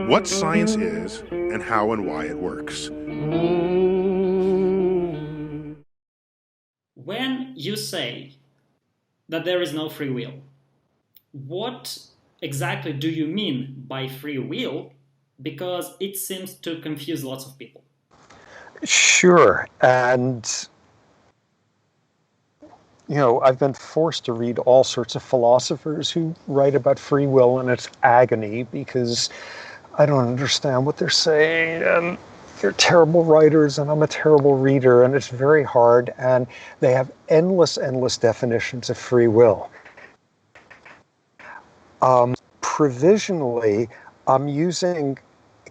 what science is, and how and why it works. When you say that there is no free will, what exactly do you mean by free will? Because it seems to confuse lots of people. Sure. And, I've been forced to read all sorts of philosophers who write about free will, and it's agony because I don't understand what they're saying. And they're terrible writers, and I'm a terrible reader, and it's very hard. And they have endless definitions of free will. Provisionally, I'm using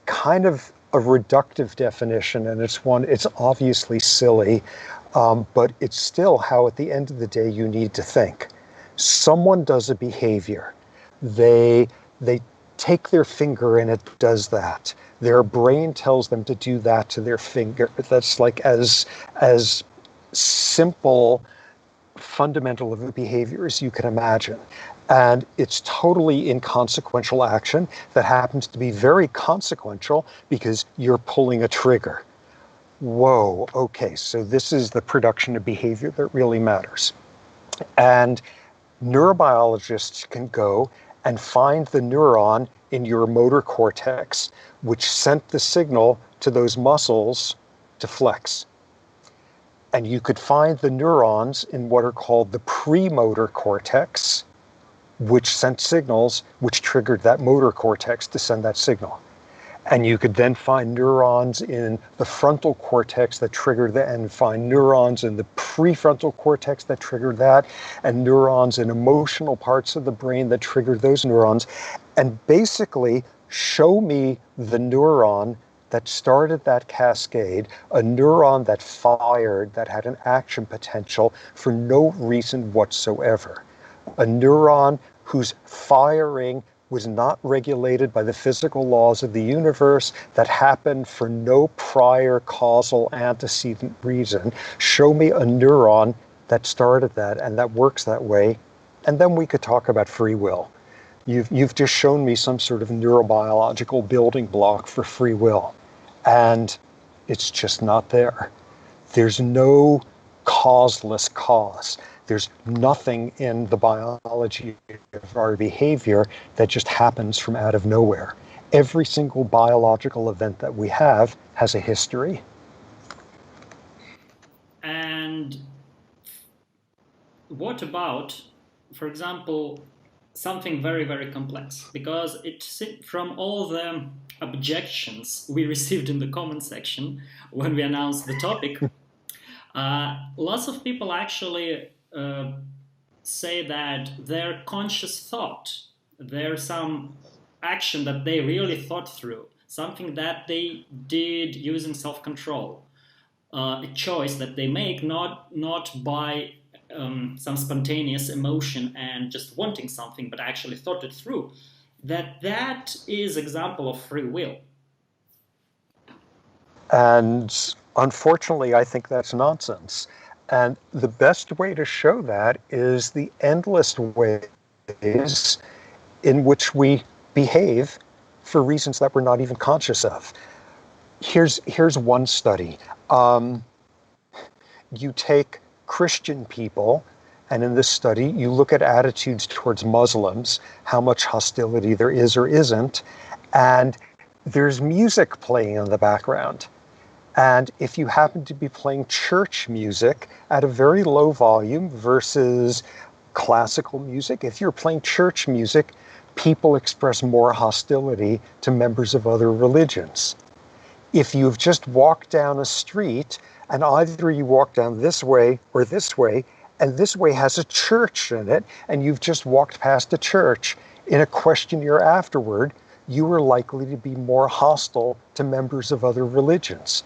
kind of a reductive definition, and it's obviously silly, but it's still how at the end of the day you need to think. Someone does a behavior. They take their finger and it does that. Their brain tells them to do that to their finger. That's like as simple fundamental of a behavior as you can imagine. And it's totally inconsequential action that happens to be very consequential because you're pulling a trigger. Whoa, okay, so this is the production of behavior that really matters. And neurobiologists can go and find the neuron in your motor cortex, which sent the signal to those muscles to flex. And you could find the neurons in what are called the premotor cortex, which sent signals which triggered that motor cortex to send that signal. And you could then find neurons in the frontal cortex that triggered that, and find neurons in the prefrontal cortex that triggered that, and neurons in emotional parts of the brain that triggered those neurons. And basically show me the neuron that started that cascade, a neuron that fired, that had an action potential for no reason whatsoever. A neuron whose firing was not regulated by the physical laws of the universe, that happened for no prior causal antecedent reason. Show me a neuron that started that and that works that way, and then we could talk about free will. You've just shown me some sort of neurobiological building block for free will, and it's just not there. There's no causeless cause. There's nothing in the biology of our behavior that just happens from out of nowhere. Every single biological event that we have has a history. And what about, for example, something very, very complex? Because from all the objections we received in the comment section when we announced the topic, lots of people actually say that their conscious thought, there's some action that they really thought through, something that they did using self-control, a choice that they make, not by some spontaneous emotion and just wanting something, but actually thought it through. That is example of free will. And unfortunately, I think that's nonsense. And the best way to show that is the endless ways in which we behave for reasons that we're not even conscious of. Here's one study. You take Christian people, and in this study, you look at attitudes towards Muslims, how much hostility there is or isn't, and there's music playing in the background. And if you happen to be playing church music at a very low volume versus classical music, if you're playing church music, people express more hostility to members of other religions. If you've just walked down a street and either you walk down this way or this way, and this way has a church in it, and you've just walked past a church, in a questionnaire afterward, you are likely to be more hostile to members of other religions.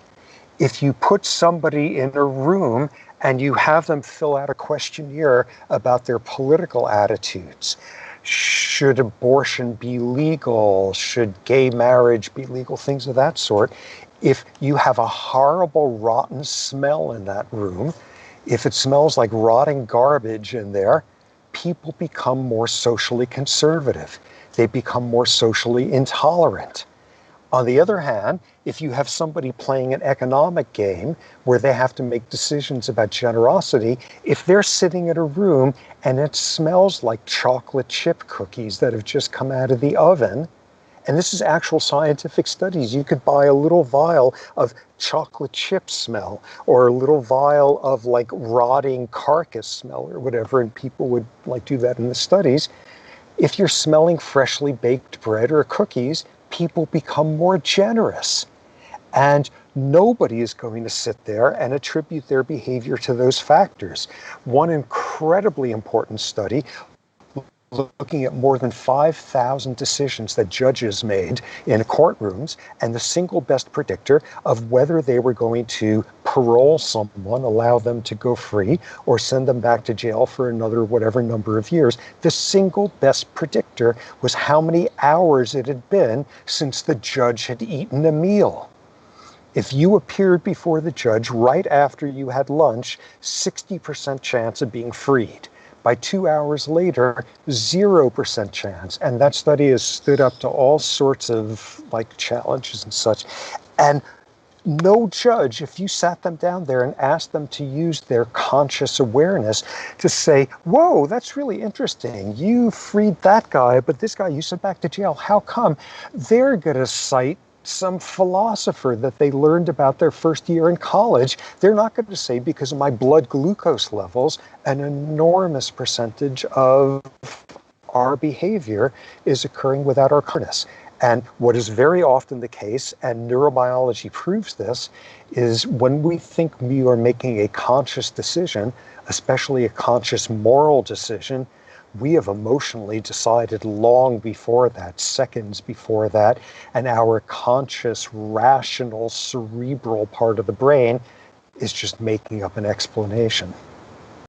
If you put somebody in a room and you have them fill out a questionnaire about their political attitudes, should abortion be legal? Should gay marriage be legal? Things of that sort. If you have a horrible, rotten smell in that room, if it smells like rotting garbage in there, people become more socially conservative. They become more socially intolerant. On the other hand, if you have somebody playing an economic game where they have to make decisions about generosity, if they're sitting in a room and it smells like chocolate chip cookies that have just come out of the oven, and this is actual scientific studies, you could buy a little vial of chocolate chip smell or a little vial of like rotting carcass smell or whatever, and people would like do that in the studies. If you're smelling freshly baked bread or cookies, people become more generous. And nobody is going to sit there and attribute their behavior to those factors. One incredibly important study looking at more than 5,000 decisions that judges made in courtrooms, and the single best predictor of whether they were going to parole someone, allow them to go free, or send them back to jail for another whatever number of years, the single best predictor was how many hours it had been since the judge had eaten a meal. If you appeared before the judge right after you had lunch, 60% chance of being freed. By 2 hours later, 0% chance. And that study has stood up to all sorts of like challenges and such. And no judge, if you sat them down there and asked them to use their conscious awareness to say, whoa, that's really interesting. You freed that guy, but this guy you sent back to jail. How come? They're going to cite some philosopher that they learned about their first year in college. They're not going to say, because of my blood glucose levels, an enormous percentage of our behavior is occurring without our awareness. And what is very often the case, and neurobiology proves this, is when we think we are making a conscious decision, especially a conscious moral decision, we have emotionally decided long before that, seconds before that, and our conscious, rational, cerebral part of the brain is just making up an explanation.